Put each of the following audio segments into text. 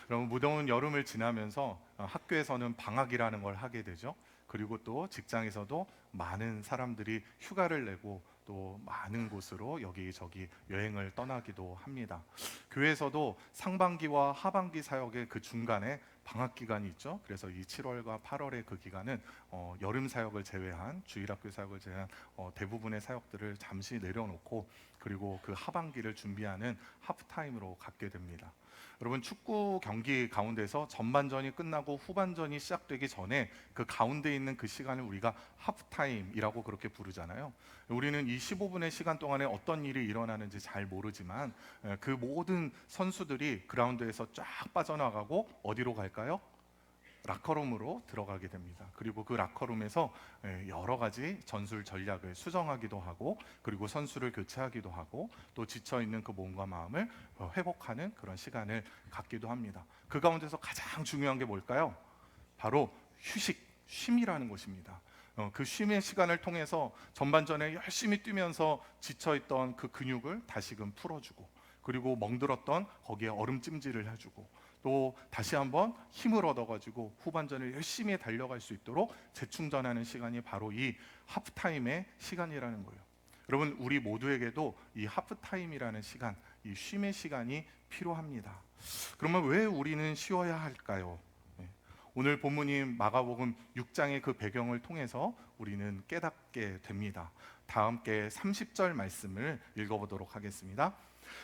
그럼 무더운 여름을 지나면서 학교에서는 방학이라는 걸 하게 되죠. 그리고 또 직장에서도 많은 사람들이 휴가를 내고 또 많은 곳으로 여기저기 여행을 떠나기도 합니다. 교회에서도 상반기와 하반기 사역의 그 중간에 방학 기간이 있죠. 그래서 이 7월과 8월의 그 기간은 여름 사역을 제외한 주일학교 사역을 제외한 대부분의 사역들을 잠시 내려놓고 그리고 그 하반기를 준비하는 하프타임으로 갖게 됩니다. 여러분 축구 경기 가운데서 전반전이 끝나고 후반전이 시작되기 전에 그 가운데 있는 그 시간을 우리가 하프타임이라고 그렇게 부르잖아요. 우리는 이 15분의 시간 동안에 어떤 일이 일어나는지 잘 모르지만 그 모든 선수들이 그라운드에서 쫙 빠져나가고 어디로 갈까요? 라커룸으로 들어가게 됩니다. 그리고 그 라커룸에서 여러 가지 전술 전략을 수정하기도 하고 그리고 선수를 교체하기도 하고 또 지쳐 있는 그 몸과 마음을 회복하는 그런 시간을 갖기도 합니다. 그 가운데서 가장 중요한 게 뭘까요? 바로 휴식, 쉼이라는 것입니다. 그 쉼의 시간을 통해서 전반전에 열심히 뛰면서 지쳐있던 그 근육을 다시금 풀어주고 그리고 멍들었던 거기에 얼음찜질을 해주고 또 다시 한번 힘을 얻어가지고 후반전을 열심히 달려갈 수 있도록 재충전하는 시간이 바로 이 하프타임의 시간이라는 거예요. 여러분 우리 모두에게도 이 하프타임이라는 시간, 이 쉼의 시간이 필요합니다. 그러면 왜 우리는 쉬어야 할까요? 네. 오늘 본문인 마가복음 6장의 그 배경을 통해서 우리는 깨닫게 됩니다. 다 함께 30절 말씀을 읽어보도록 하겠습니다.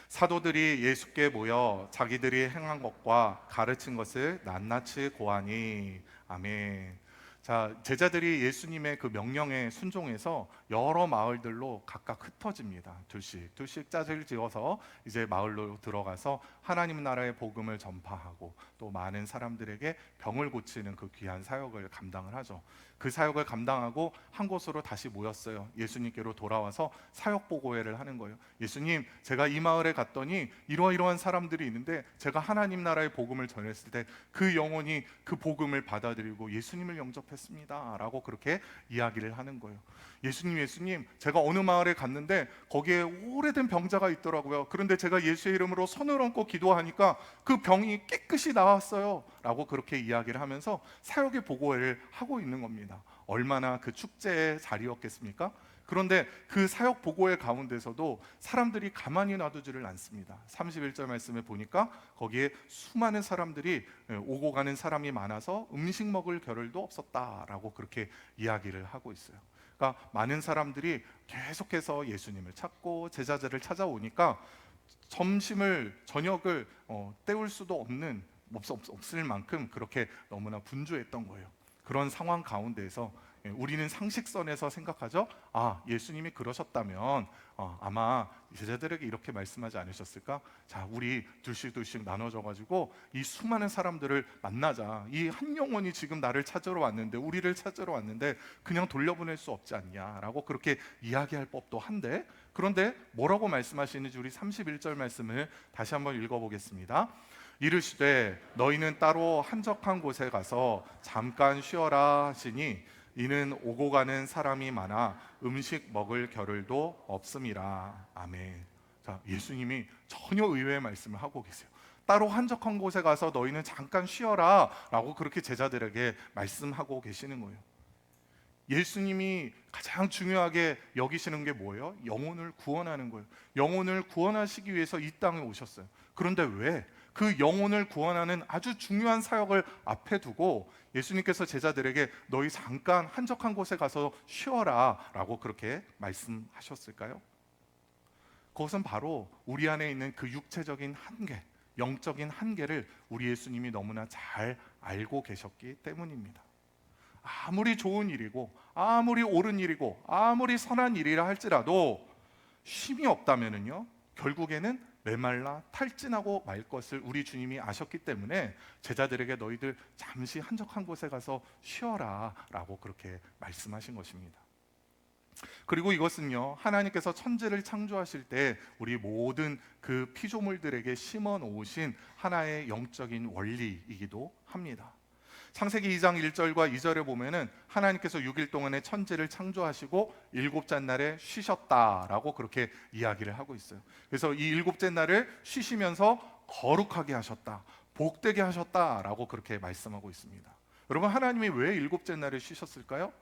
사도들이 예수께 모여 자기들이 행한 것과 가르친 것을 낱낱이 고하니 아멘. 자, 제자들이 예수님의 그 명령에 순종해서 여러 마을들로 각각 흩어집니다. 둘씩 둘씩 짝을 지어서 이제 마을로 들어가서 하나님 나라의 복음을 전파하고 또 많은 사람들에게 병을 고치는 그 귀한 사역을 감당을 하죠. 그 사역을 감당하고 한 곳으로 다시 모였어요. 예수님께로 돌아와서 사역 보고회를 하는 거예요. 예수님, 제가 이 마을에 갔더니 이러이러한 사람들이 있는데 제가 하나님 나라의 복음을 전했을 때 그 영혼이 그 복음을 받아들이고 예수님을 영접했습니다 라고 그렇게 이야기를 하는 거예요. 예수님, 제가 어느 마을에 갔는데 거기에 오래된 병자가 있더라고요. 그런데 제가 예수의 이름으로 손을 얹고 기도하니까 그 병이 깨끗이 나았어요 라고 그렇게 이야기를 하면서 사역의 보고회를 하고 있는 겁니다. 얼마나 그 축제의 자리였겠습니까? 그런데 그 사역 보고회 가운데서도 사람들이 가만히 놔두지를 않습니다. 31절 말씀에 보니까 거기에 수많은 사람들이 오고 가는 사람이 많아서 음식 먹을 겨를도 없었다라고 그렇게 이야기를 하고 있어요. 그러니까 많은 사람들이 계속해서 예수님을 찾고 제자들을 찾아오니까 저녁을 때울 수도 없을 만큼 그렇게 너무나 분주했던 거예요. 그런 상황 가운데에서 우리는 상식선에서 생각하죠. 아, 예수님이 그러셨다면 아마 제자들에게 이렇게 말씀하지 않으셨을까? 자, 우리 둘씩 나눠져 가지고 이 수많은 사람들을 만나자. 이 한 영혼이 지금 나를 찾으러 왔는데, 우리를 찾으러 왔는데 그냥 돌려보낼 수 없지 않냐라고 그렇게 이야기할 법도 한데, 그런데 뭐라고 말씀하시는지 우리 31절 말씀을 다시 한번 읽어보겠습니다. 이르시되 너희는 따로 한적한 곳에 가서 잠깐 쉬어라 하시니 이는 오고 가는 사람이 많아 음식 먹을 겨를도 없음이라. 아멘. 자, 예수님이 전혀 의외의 말씀을 하고 계세요. 따로 한적한 곳에 가서 너희는 잠깐 쉬어라 라고 그렇게 제자들에게 말씀하고 계시는 거예요. 예수님이 가장 중요하게 여기시는 게 뭐예요? 영혼을 구원하는 거예요. 영혼을 구원하시기 위해서 이 땅에 오셨어요. 그런데 왜? 그 영혼을 구원하는 아주 중요한 사역을 앞에 두고 예수님께서 제자들에게 너희 잠깐 한적한 곳에 가서 쉬어라 라고 그렇게 말씀하셨을까요? 그것은 바로 우리 안에 있는 그 육체적인 한계, 영적인 한계를 우리 예수님이 너무나 잘 알고 계셨기 때문입니다. 아무리 좋은 일이고 아무리 옳은 일이고 아무리 선한 일이라 할지라도 쉼이 없다면은요, 결국에는 메말라 탈진하고 말 것을 우리 주님이 아셨기 때문에 제자들에게 너희들 잠시 한적한 곳에 가서 쉬어라 라고 그렇게 말씀하신 것입니다. 그리고 이것은요, 하나님께서 천지를 창조하실 때 우리 모든 그 피조물들에게 심어 놓으신 하나의 영적인 원리이기도 합니다. 창세기 2장 1절과 2절에 보면은 하나님께서 6일 동안에 천지를 창조하시고 일곱째 날에 쉬셨다라고 그렇게 이야기를 하고 있어요. 그래서 이 일곱째 날을 쉬시면서 거룩하게 하셨다, 복되게 하셨다라고 그렇게 말씀하고 있습니다. 여러분, 하나님이 왜 일곱째 날에 쉬셨을까요?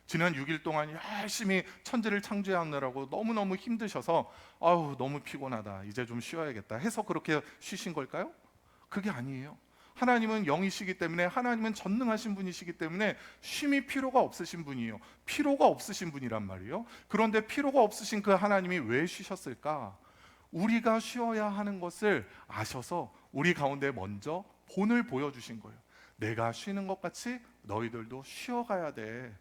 지난 6일 동안 열심히 천지를 창조하느라고 너무너무 힘드셔서 아우 너무 피곤하다, 이제 좀 쉬어야겠다 해서 그렇게 쉬신 걸까요? 그게 아니에요. 하나님은 영이시기 때문에, 하나님은 전능하신 분이시기 때문에 쉼이 필요가 없으신 분이에요. 필요가 없으신 분이란 말이에요. 그런데 필요가 없으신 그 하나님이 왜 쉬셨을까? 우리가 쉬어야 하는 것을 아셔서 우리 가운데 먼저 본을 보여주신 거예요. 내가 쉬는 것 같이 너희들도 쉬어가야 돼.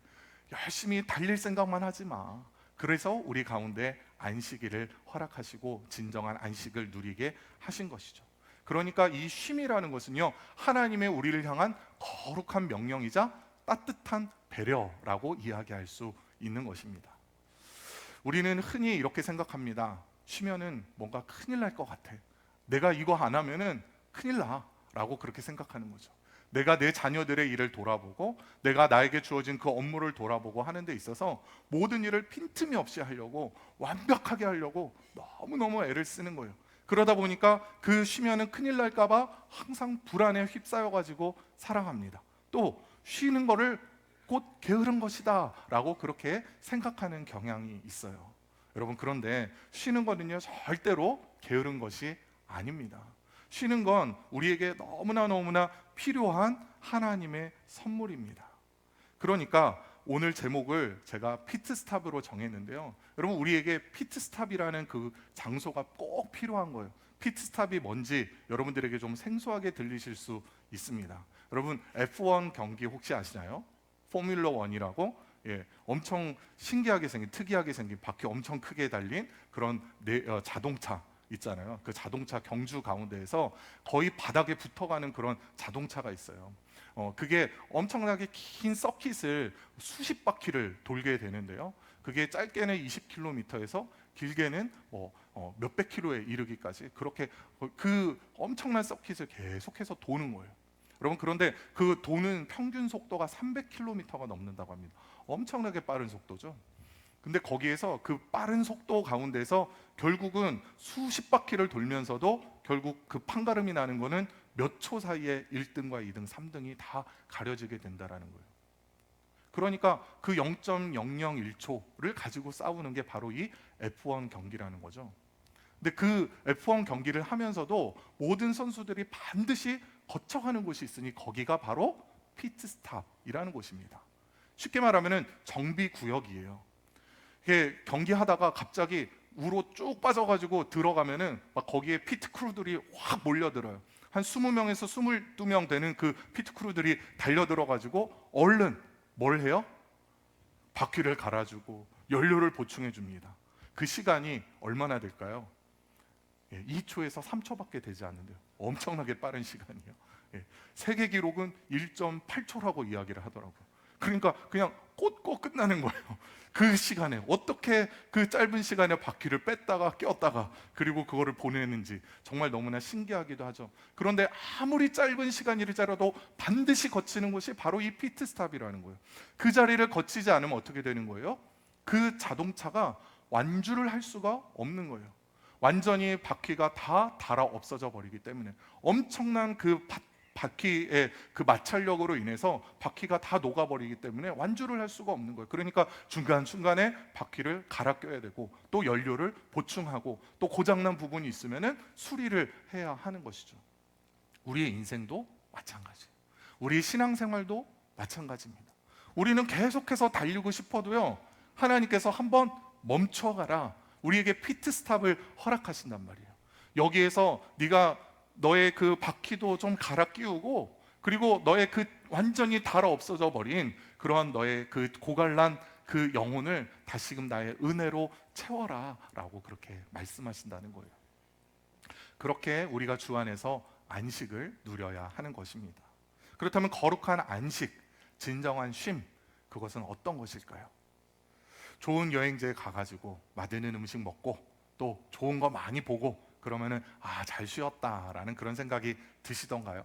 열심히 달릴 생각만 하지 마. 그래서 우리 가운데 안식일을 허락하시고 진정한 안식을 누리게 하신 것이죠. 그러니까 이 쉼이라는 것은요, 하나님의 우리를 향한 거룩한 명령이자 따뜻한 배려라고 이야기할 수 있는 것입니다. 우리는 흔히 이렇게 생각합니다. 쉬면은 뭔가 큰일 날 것 같아. 내가 이거 안 하면은 큰일 나 라고 그렇게 생각하는 거죠. 내가 내 자녀들의 일을 돌아보고 내가 나에게 주어진 그 업무를 돌아보고 하는 데 있어서 모든 일을 빈틈이 없이 하려고, 완벽하게 하려고 너무너무 애를 쓰는 거예요. 그러다 보니까 그 쉬면은 큰일 날까 봐 항상 불안에 휩싸여 가지고 살아갑니다. 또 쉬는 거를 곧 게으른 것이다 라고 그렇게 생각하는 경향이 있어요. 여러분, 그런데 쉬는 거는요 절대로 게으른 것이 아닙니다. 쉬는 건 우리에게 너무나 필요한 하나님의 선물입니다. 그러니까 오늘 제목을 제가 피트스탑으로 정했는데요. 여러분, 우리에게 피트스탑이라는 그 장소가 꼭 필요한 거예요. 피트스탑이 뭔지 여러분들에게 좀 생소하게 들리실 수 있습니다. 여러분, F1 경기 혹시 아시나요? 포뮬러 1이라고, 엄청 신기하게 생긴, 특이하게 생긴, 바퀴 엄청 크게 달린 그런 자동차 있잖아요. 그 자동차 경주 가운데에서 거의 바닥에 붙어가는 그런 자동차가 있어요. 그게 엄청나게 긴 서킷을 수십 바퀴를 돌게 되는데요. 그게 짧게는 20km에서 길게는 몇백 킬로에 이르기까지 그렇게 그 엄청난 서킷을 계속해서 도는 거예요. 여러분, 그런데 그 도는 평균 속도가 300km가 넘는다고 합니다. 엄청나게 빠른 속도죠. 근데 거기에서 그 빠른 속도 가운데서 결국은 수십 바퀴를 돌면서도 결국 그 판가름이 나는 거는 몇 초 사이에 1등과 2등, 3등이 다 가려지게 된다라는 거예요. 그러니까 그 0.001초를 가지고 싸우는 게 바로 이 F1 경기라는 거죠. 근데 그 F1 경기를 하면서도 모든 선수들이 반드시 거쳐가는 곳이 있으니 거기가 바로 피트스탑이라는 곳입니다. 쉽게 말하면 정비 구역이에요. 이게 경기하다가 갑자기 우로 쭉 빠져가지고 들어가면은 막 거기에 피트 크루들이 확 몰려들어요. 한 20명에서 22명 되는 그 피트 크루들이 달려들어가지고 얼른 뭘 해요? 바퀴를 갈아주고 연료를 보충해 줍니다. 그 시간이 얼마나 될까요? 2초에서 3초밖에 되지 않는데요. 엄청나게 빠른 시간이에요. 세계 기록은 1.8초라고 이야기를 하더라고요. 그러니까 그냥 꽂고 끝나는 거예요. 그 시간에 어떻게 그 짧은 시간에 바퀴를 뺐다가 꼈다가 그리고 그거를 보내는지 정말 너무나 신기하기도 하죠. 그런데 아무리 짧은 시간이라도 반드시 거치는 곳이 바로 이 피트스탑이라는 거예요. 그 자리를 거치지 않으면 어떻게 되는 거예요? 그 자동차가 완주를 할 수가 없는 거예요. 완전히 바퀴가 다 닳아 없어져 버리기 때문에 엄청난 그 바퀴의 그 마찰력으로 인해서 바퀴가 다 녹아버리기 때문에 완주를 할 수가 없는 거예요. 그러니까 중간중간에 바퀴를 갈아 껴야 되고 또 연료를 보충하고 또 고장난 부분이 있으면 수리를 해야 하는 것이죠. 우리의 인생도 마찬가지예요. 우리 신앙생활도 마찬가지입니다. 우리는 계속해서 달리고 싶어도요, 하나님께서 한번 멈춰가라, 우리에게 피트스탑을 허락하신단 말이에요. 여기에서 네가 너의 그 바퀴도 좀 갈아 끼우고 그리고 너의 그 완전히 닳아 없어져 버린 그러한 너의 그 고갈난 그 영혼을 다시금 나의 은혜로 채워라 라고 그렇게 말씀하신다는 거예요. 그렇게 우리가 주 안에서 안식을 누려야 하는 것입니다. 그렇다면 거룩한 안식, 진정한 쉼, 그것은 어떤 것일까요? 좋은 여행지에 가가지고 맛있는 음식 먹고 또 좋은 거 많이 보고 그러면은 잘 쉬었다라는 그런 생각이 드시던가요?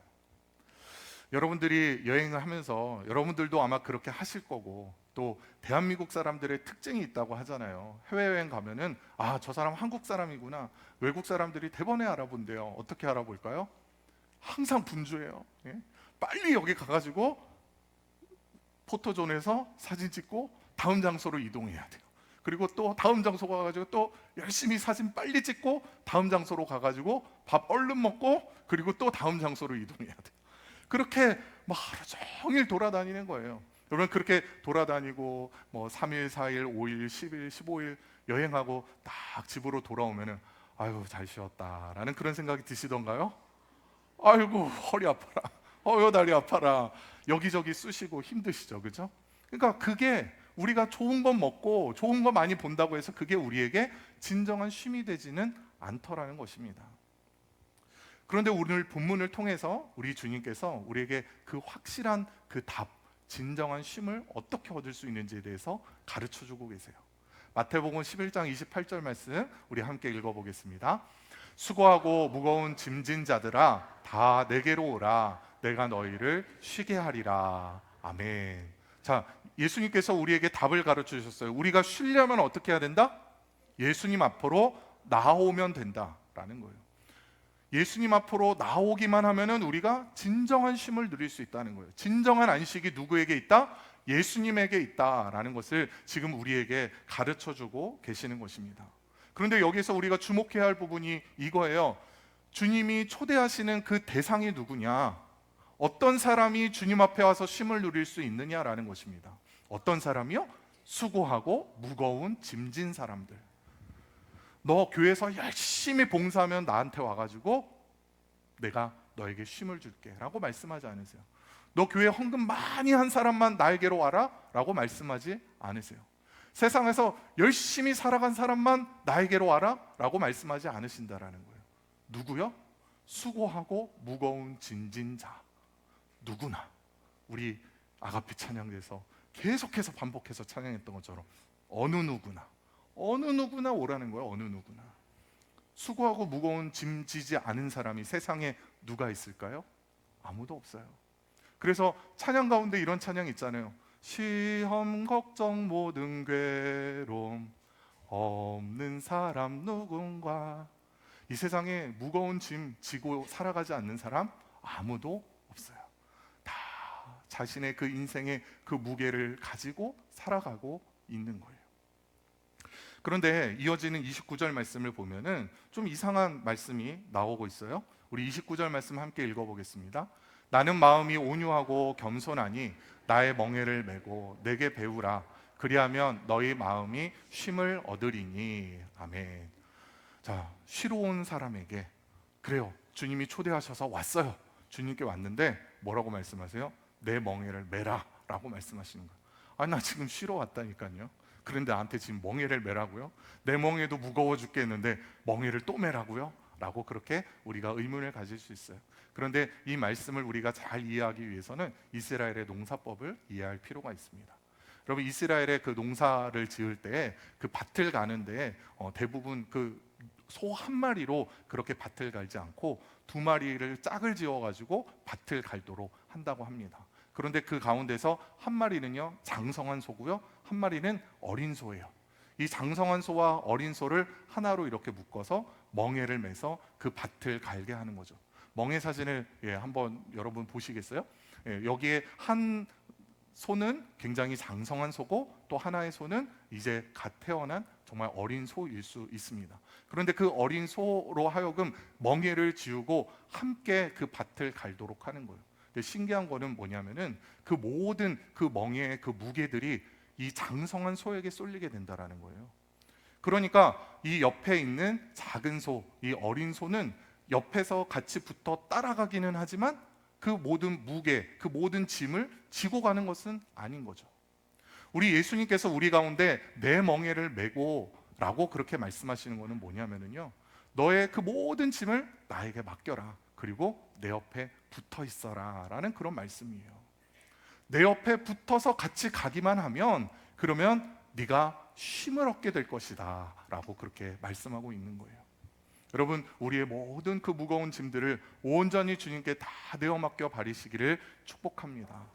여러분들이 여행을 하면서 여러분들도 아마 그렇게 하실 거고, 또 대한민국 사람들의 특징이 있다고 하잖아요. 해외여행 가면은 저 사람 한국 사람이구나, 외국 사람들이 대번에 알아본대요. 어떻게 알아볼까요? 항상 분주해요. 예? 빨리 여기 가가지고 포토존에서 사진 찍고 다음 장소로 이동해야 돼요. 그리고 또 다음 장소 가가지고 또 열심히 사진 빨리 찍고 다음 장소로 가가지고 밥 얼른 먹고 그리고 또 다음 장소로 이동해야 돼요. 그렇게 뭐 하루 종일 돌아다니는 거예요. 여러분 그렇게 돌아다니고 뭐 3일, 4일, 5일, 10일, 15일 여행하고 딱 집으로 돌아오면은 아유 잘 쉬었다라는 그런 생각이 드시던가요? 아이고 허리 아파라, 어여 다리 아파라, 여기저기 쑤시고 힘드시죠, 그죠? 그러니까 그게 우리가 좋은 것 먹고 좋은 거 많이 본다고 해서 그게 우리에게 진정한 쉼이 되지는 않더라는 것입니다. 그런데 오늘 본문을 통해서 우리 주님께서 우리에게 그 확실한 그 답, 진정한 쉼을 어떻게 얻을 수 있는지에 대해서 가르쳐 주고 계세요. 마태복음 11장 28절 말씀 우리 함께 읽어보겠습니다. 수고하고 무거운 짐진 자들아 다 내게로 오라, 내가 너희를 쉬게 하리라. 아멘. 자, 예수님께서 우리에게 답을 가르쳐 주셨어요. 우리가 쉬려면 어떻게 해야 된다? 예수님 앞으로 나오면 된다라는 거예요. 예수님 앞으로 나오기만 하면은 우리가 진정한 쉼을 누릴 수 있다는 거예요. 진정한 안식이 누구에게 있다? 예수님에게 있다라는 것을 지금 우리에게 가르쳐 주고 계시는 것입니다. 그런데 여기서 우리가 주목해야 할 부분이 이거예요. 주님이 초대하시는 그 대상이 누구냐? 어떤 사람이 주님 앞에 와서 쉼을 누릴 수 있느냐라는 것입니다. 어떤 사람이요? 수고하고 무거운 짐진 사람들. 너 교회에서 열심히 봉사하면 나한테 와가지고 내가 너에게 쉼을 줄게 라고 말씀하지 않으세요. 너 교회 헌금 많이 한 사람만 나에게로 와라 라고 말씀하지 않으세요. 세상에서 열심히 살아간 사람만 나에게로 와라 라고 말씀하지 않으신다라는 거예요. 누구요? 수고하고 무거운 짐진 자. 누구나. 우리 아가페 찬양에서 계속해서 반복해서 찬양했던 것처럼 어느 누구나 오라는 거예요. 어느 누구나. 수고하고 무거운 짐 지지 않은 사람이 세상에 누가 있을까요? 아무도 없어요. 그래서 찬양 가운데 이런 찬양 있잖아요. 시험 걱정 모든 괴로움 없는 사람 누군가. 이 세상에 무거운 짐 지고 살아가지 않는 사람 아무도 없어요. 다 자신의 그 인생의 그 무게를 가지고 살아가고 있는 거예요. 그런데 이어지는 29절 말씀을 보면은 좀 이상한 말씀이 나오고 있어요. 우리 29절 말씀 함께 읽어보겠습니다. 나는 마음이 온유하고 겸손하니 나의 멍에를 메고 내게 배우라. 그리하면 너희 마음이 쉼을 얻으리니. 아멘. 자, 쉬러 온 사람에게 그래요. 주님이 초대하셔서 왔어요. 주님께 왔는데 뭐라고 말씀하세요? 내 멍에를 메라 라고 말씀하시는 거예요. 아, 나 지금 쉬러 왔다니까요. 그런데 나한테 지금 멍에를 메라고요? 내 멍에도 무거워 죽겠는데 멍에를 또 메라고요? 라고 그렇게 우리가 의문을 가질 수 있어요. 그런데 이 말씀을 우리가 잘 이해하기 위해서는 이스라엘의 농사법을 이해할 필요가 있습니다. 여러분 이스라엘의 그 농사를 지을 때 그 밭을 가는데 대부분 그 소 한 마리로 그렇게 밭을 갈지 않고 두 마리를 짝을 지어가지고 밭을 갈도록 한다고 합니다. 그런데 그 가운데서 한 마리는요 장성한 소고요, 한 마리는 어린 소예요. 이 장성한 소와 어린 소를 하나로 이렇게 묶어서 멍에를 매서 그 밭을 갈게 하는 거죠. 멍에 사진을 한번 여러분 보시겠어요? 여기에 한 소는 굉장히 장성한 소고 또 하나의 소는 이제 갓 태어난 정말 어린 소일 수 있습니다. 그런데 그 어린 소로 하여금 멍에를 지우고 함께 그 밭을 갈도록 하는 거예요. 근데 신기한 거는 뭐냐면은 그 모든 그 멍에의 그 무게들이 이 장성한 소에게 쏠리게 된다라는 거예요. 그러니까 이 옆에 있는 작은 소, 이 어린 소는 옆에서 같이 붙어 따라가기는 하지만 그 모든 무게, 그 모든 짐을 지고 가는 것은 아닌 거죠. 우리 예수님께서 우리 가운데 내 멍에를 메고 라고 그렇게 말씀하시는 것은 뭐냐면요, 너의 그 모든 짐을 나에게 맡겨라. 그리고 내 옆에 붙어 있어라 라는 그런 말씀이에요. 내 옆에 붙어서 같이 가기만 하면 그러면 네가 쉼을 얻게 될 것이다 라고 그렇게 말씀하고 있는 거예요. 여러분 우리의 모든 그 무거운 짐들을 온전히 주님께 다 내어 맡겨 버리시기를 축복합니다.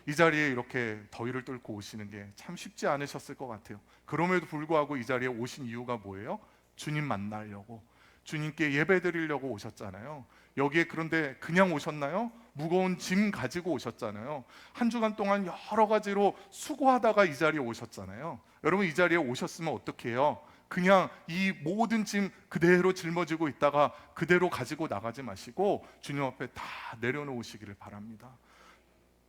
이 자리에 이렇게 더위를 뚫고 오시는 게 참 쉽지 않으셨을 것 같아요. 그럼에도 불구하고 이 자리에 오신 이유가 뭐예요? 주님 만나려고, 주님께 예배 드리려고 오셨잖아요. 여기에 그런데 그냥 오셨나요? 무거운 짐 가지고 오셨잖아요. 한 주간 동안 여러 가지로 수고하다가 이 자리에 오셨잖아요. 여러분, 이 자리에 오셨으면 어떻게 해요? 그냥 이 모든 짐 그대로 짊어지고 있다가 그대로 가지고 나가지 마시고 주님 앞에 다 내려놓으시기를 바랍니다.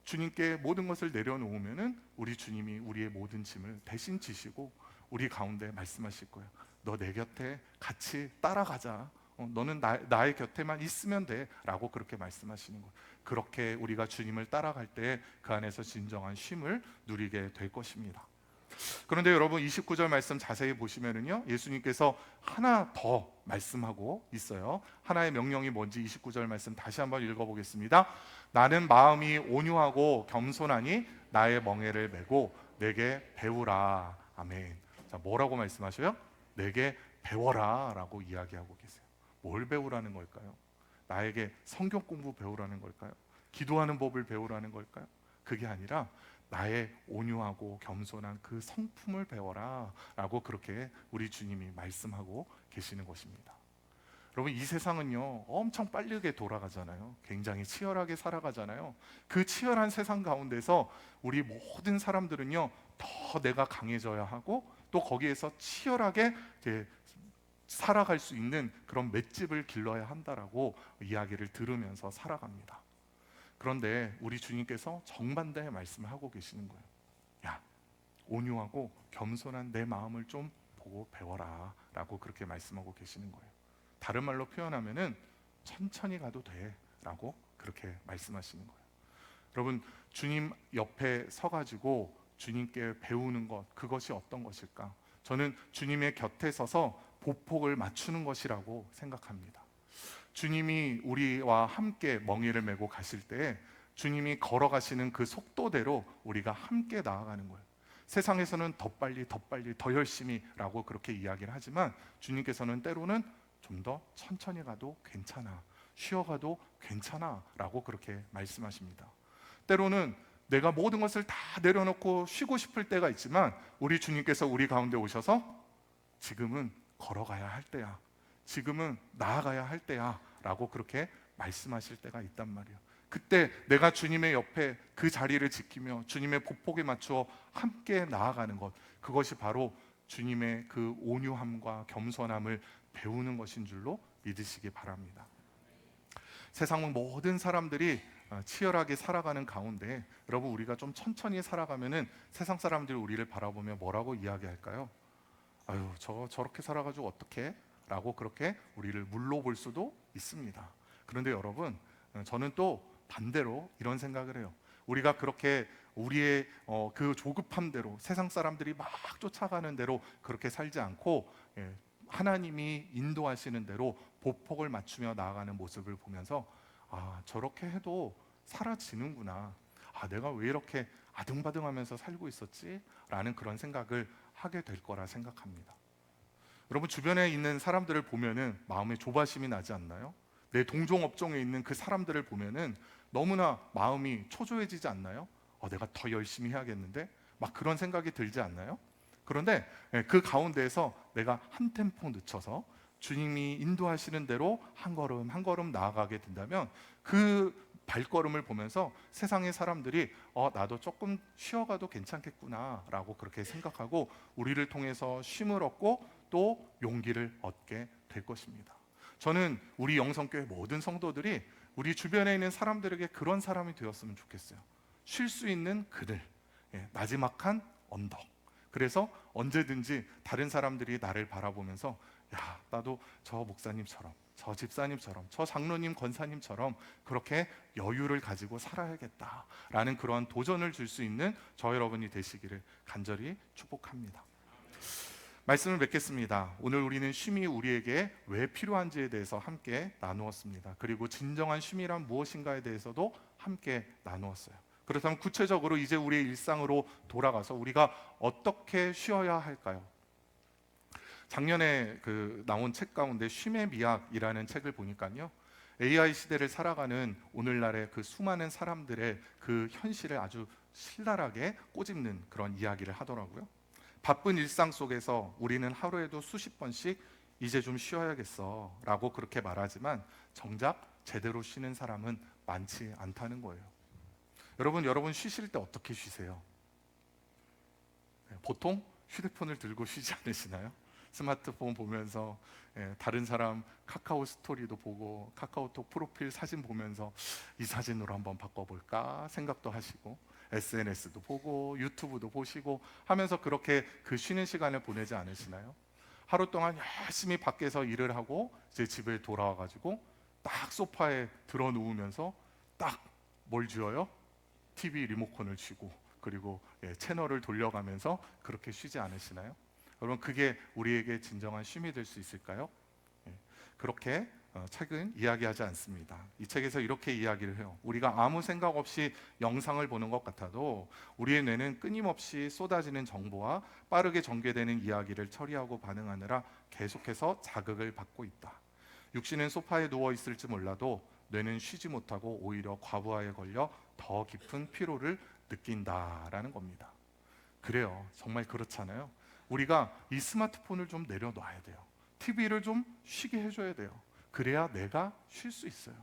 주님께 모든 것을 내려놓으면은 우리 주님이 우리의 모든 짐을 대신 지시고 우리 가운데 말씀하실 거예요. 너 내 곁에 같이 따라가자. 너는 나의 곁에만 있으면 돼 라고 그렇게 말씀하시는 거예요. 그렇게 우리가 주님을 따라갈 때 그 안에서 진정한 쉼을 누리게 될 것입니다. 그런데 여러분, 29절 말씀 자세히 보시면은요, 예수님께서 하나 더 말씀하고 있어요. 하나의 명령이 뭔지 29절 말씀 다시 한번 읽어보겠습니다. 나는 마음이 온유하고 겸손하니 나의 멍에를 메고 내게 배우라. 아멘. 자, 뭐라고 말씀하셔요? 내게 배워라 라고 이야기하고 계세요. 뭘 배우라는 걸까요? 나에게 성경 공부 배우라는 걸까요? 기도하는 법을 배우라는 걸까요? 그게 아니라 나의 온유하고 겸손한 그 성품을 배워라 라고 그렇게 우리 주님이 말씀하고 계시는 것입니다. 여러분, 이 세상은요 엄청 빠르게 돌아가잖아요. 굉장히 치열하게 살아가잖아요. 그 치열한 세상 가운데서 우리 모든 사람들은요 더 내가 강해져야 하고 또 거기에서 치열하게 이제 살아갈 수 있는 그런 맷집을 길러야 한다라고 이야기를 들으면서 살아갑니다. 그런데 우리 주님께서 정반대의 말씀을 하고 계시는 거예요. 야, 온유하고 겸손한 내 마음을 좀 보고 배워라 라고 그렇게 말씀하고 계시는 거예요. 다른 말로 표현하면은 천천히 가도 돼 라고 그렇게 말씀하시는 거예요. 여러분, 주님 옆에 서가지고 주님께 배우는 것, 그것이 어떤 것일까? 저는 주님의 곁에 서서 보폭을 맞추는 것이라고 생각합니다. 주님이 우리와 함께 멍에를 메고 가실 때 주님이 걸어가시는 그 속도대로 우리가 함께 나아가는 거예요. 세상에서는 더 빨리 더 빨리 더 열심히 라고 그렇게 이야기를 하지만 주님께서는 때로는 좀 더 천천히 가도 괜찮아, 쉬어가도 괜찮아 라고 그렇게 말씀하십니다. 때로는 내가 모든 것을 다 내려놓고 쉬고 싶을 때가 있지만 우리 주님께서 우리 가운데 오셔서 지금은 걸어가야 할 때야, 지금은 나아가야 할 때야 라고 그렇게 말씀하실 때가 있단 말이에요. 그때 내가 주님의 옆에 그 자리를 지키며 주님의 보폭에 맞추어 함께 나아가는 것, 그것이 바로 주님의 그 온유함과 겸손함을 배우는 것인 줄로 믿으시기 바랍니다. 세상 모든 사람들이 치열하게 살아가는 가운데 여러분, 우리가 좀 천천히 살아가면은 세상 사람들이 우리를 바라보며 뭐라고 이야기할까요? 아유, 저렇게 살아가지고 어떡해? 라고 그렇게 우리를 물러볼 수도 있습니다. 그런데 여러분, 저는 또 반대로 이런 생각을 해요. 우리가 그렇게 우리의 그 조급함대로 세상 사람들이 막 쫓아가는 대로 그렇게 살지 않고 하나님이 인도하시는 대로 보폭을 맞추며 나아가는 모습을 보면서 저렇게 해도 사라지는구나, 내가 왜 이렇게 아등바등하면서 살고 있었지? 라는 그런 생각을 하게 될 거라 생각합니다. 여러분, 주변에 있는 사람들을 보면은 마음에 조바심이 나지 않나요? 내 동종 업종에 있는 그 사람들을 보면은 너무나 마음이 초조해지지 않나요? 내가 더 열심히 해야겠는데? 막 그런 생각이 들지 않나요? 그런데 그 가운데에서 내가 한 템포 늦춰서 주님이 인도하시는 대로 한 걸음 한 걸음 나아가게 된다면 그 발걸음을 보면서 세상의 사람들이 나도 조금 쉬어가도 괜찮겠구나 라고 그렇게 생각하고 우리를 통해서 쉼을 얻고 또 용기를 얻게 될 것입니다. 저는 우리 영성교회 모든 성도들이 우리 주변에 있는 사람들에게 그런 사람이 되었으면 좋겠어요. 쉴 수 있는 그늘, 나지막한 언덕. 그래서 언제든지 다른 사람들이 나를 바라보면서 야, 나도 저 목사님처럼, 저 집사님처럼, 저 장로님, 권사님처럼 그렇게 여유를 가지고 살아야겠다라는 그러한 도전을 줄 수 있는 저 여러분이 되시기를 간절히 축복합니다. 말씀을 맺겠습니다. 오늘 우리는 쉼이 우리에게 왜 필요한지에 대해서 함께 나누었습니다. 그리고 진정한 쉼이란 무엇인가에 대해서도 함께 나누었어요. 그렇다면 구체적으로 이제 우리의 일상으로 돌아가서 우리가 어떻게 쉬어야 할까요? 작년에 나온 책 가운데 쉼의 미학이라는 책을 보니까요, AI 시대를 살아가는 오늘날의 그 수많은 사람들의 그 현실을 아주 신랄하게 꼬집는 그런 이야기를 하더라고요. 바쁜 일상 속에서 우리는 하루에도 수십 번씩 이제 좀 쉬어야겠어 라고 그렇게 말하지만 정작 제대로 쉬는 사람은 많지 않다는 거예요. 여러분 쉬실 때 어떻게 쉬세요? 보통 휴대폰을 들고 쉬지 않으시나요? 스마트폰 보면서 다른 사람 카카오 스토리도 보고 카카오톡 프로필 사진 보면서 이 사진으로 한번 바꿔볼까 생각도 하시고 SNS도 보고 유튜브도 보시고 하면서 그렇게 그 쉬는 시간을 보내지 않으시나요? 하루 동안 열심히 밖에서 일을 하고 이제 집에 돌아와 가지고 딱 소파에 들어 누우면서 딱 뭘 쥐어요? TV 리모컨을 쥐고 그리고 채널을 돌려가면서 그렇게 쉬지 않으시나요? 여러분 그게 우리에게 진정한 쉼이 될 수 있을까요? 예, 그렇게 책은 이야기하지 않습니다. 이 책에서 이렇게 이야기를 해요. 우리가 아무 생각 없이 영상을 보는 것 같아도 우리의 뇌는 끊임없이 쏟아지는 정보와 빠르게 전개되는 이야기를 처리하고 반응하느라 계속해서 자극을 받고 있다. 육신은 소파에 누워 있을지 몰라도 뇌는 쉬지 못하고 오히려 과부하에 걸려 더 깊은 피로를 느낀다라는 겁니다. 그래요. 정말 그렇잖아요. 우리가 이 스마트폰을 좀 내려놔야 돼요. TV를 좀 쉬게 해줘야 돼요. 그래야 내가 쉴 수 있어요.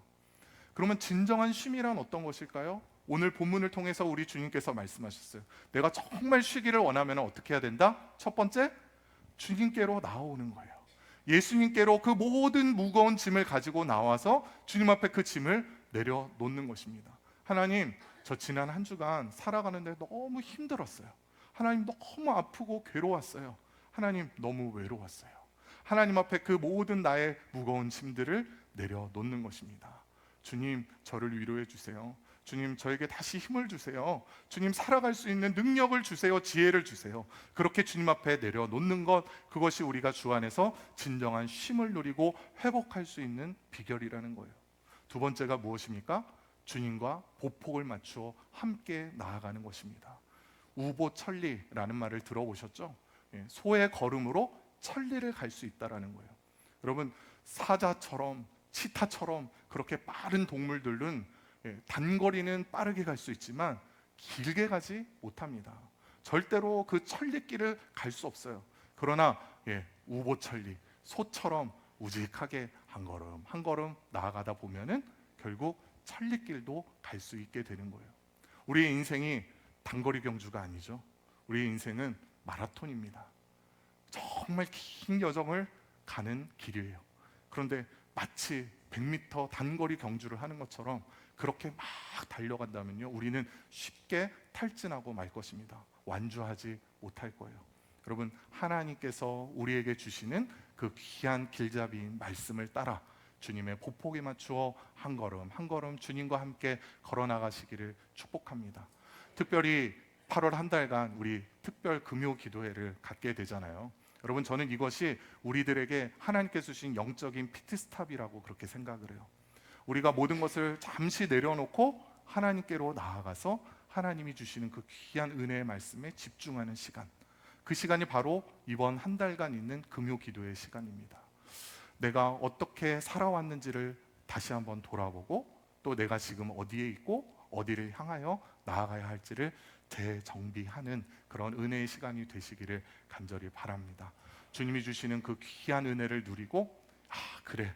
그러면 진정한 쉼이란 어떤 것일까요? 오늘 본문을 통해서 우리 주님께서 말씀하셨어요. 내가 정말 쉬기를 원하면 어떻게 해야 된다? 첫 번째, 주님께로 나오는 거예요. 예수님께로 그 모든 무거운 짐을 가지고 나와서 주님 앞에 그 짐을 내려놓는 것입니다. 하나님, 저 지난 한 주간 살아가는데 너무 힘들었어요. 하나님 너무 아프고 괴로웠어요. 하나님 너무 외로웠어요. 하나님 앞에 그 모든 나의 무거운 짐들을 내려놓는 것입니다. 주님, 저를 위로해 주세요. 주님, 저에게 다시 힘을 주세요. 주님, 살아갈 수 있는 능력을 주세요. 지혜를 주세요. 그렇게 주님 앞에 내려놓는 것, 그것이 우리가 주 안에서 진정한 쉼을 누리고 회복할 수 있는 비결이라는 거예요. 두 번째가 무엇입니까? 주님과 보폭을 맞추어 함께 나아가는 것입니다. 우보천리라는 말을 들어보셨죠? 소의 걸음으로 천리를 갈 수 있다라는 거예요. 여러분, 사자처럼 치타처럼 그렇게 빠른 동물들은 단거리는 빠르게 갈 수 있지만 길게 가지 못합니다. 절대로 그 천리길을 갈 수 없어요. 그러나 우보천리, 소처럼 우직하게 한 걸음 한 걸음 나아가다 보면은 결국 천리길도 갈 수 있게 되는 거예요. 우리의 인생이 단거리 경주가 아니죠. 우리의 인생은 마라톤입니다. 정말 긴 여정을 가는 길이에요. 그런데 마치 100m 단거리 경주를 하는 것처럼 그렇게 막 달려간다면요, 우리는 쉽게 탈진하고 말 것입니다. 완주하지 못할 거예요. 여러분, 하나님께서 우리에게 주시는 그 귀한 길잡이인 말씀을 따라 주님의 보폭에 맞추어 한 걸음 한 걸음 주님과 함께 걸어 나가시기를 축복합니다. 특별히 8월 한 달간 우리 특별 금요 기도회를 갖게 되잖아요. 여러분, 저는 이것이 우리들에게 하나님께서 주신 영적인 피트스탑이라고 그렇게 생각을 해요. 우리가 모든 것을 잠시 내려놓고 하나님께로 나아가서 하나님이 주시는 그 귀한 은혜의 말씀에 집중하는 시간, 그 시간이 바로 이번 한 달간 있는 금요 기도의 시간입니다. 내가 어떻게 살아왔는지를 다시 한번 돌아보고 또 내가 지금 어디에 있고 어디를 향하여 나아가야 할지를 재정비하는 그런 은혜의 시간이 되시기를 간절히 바랍니다. 주님이 주시는 그 귀한 은혜를 누리고, 그래,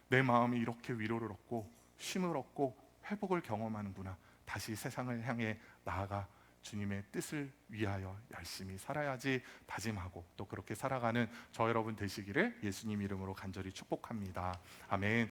내 마음이 이렇게 위로를 얻고 쉼을 얻고 회복을 경험하는구나. 다시 세상을 향해 나아가 주님의 뜻을 위하여 열심히 살아야지 다짐하고 또 그렇게 살아가는 저 여러분 되시기를 예수님 이름으로 간절히 축복합니다. 아멘.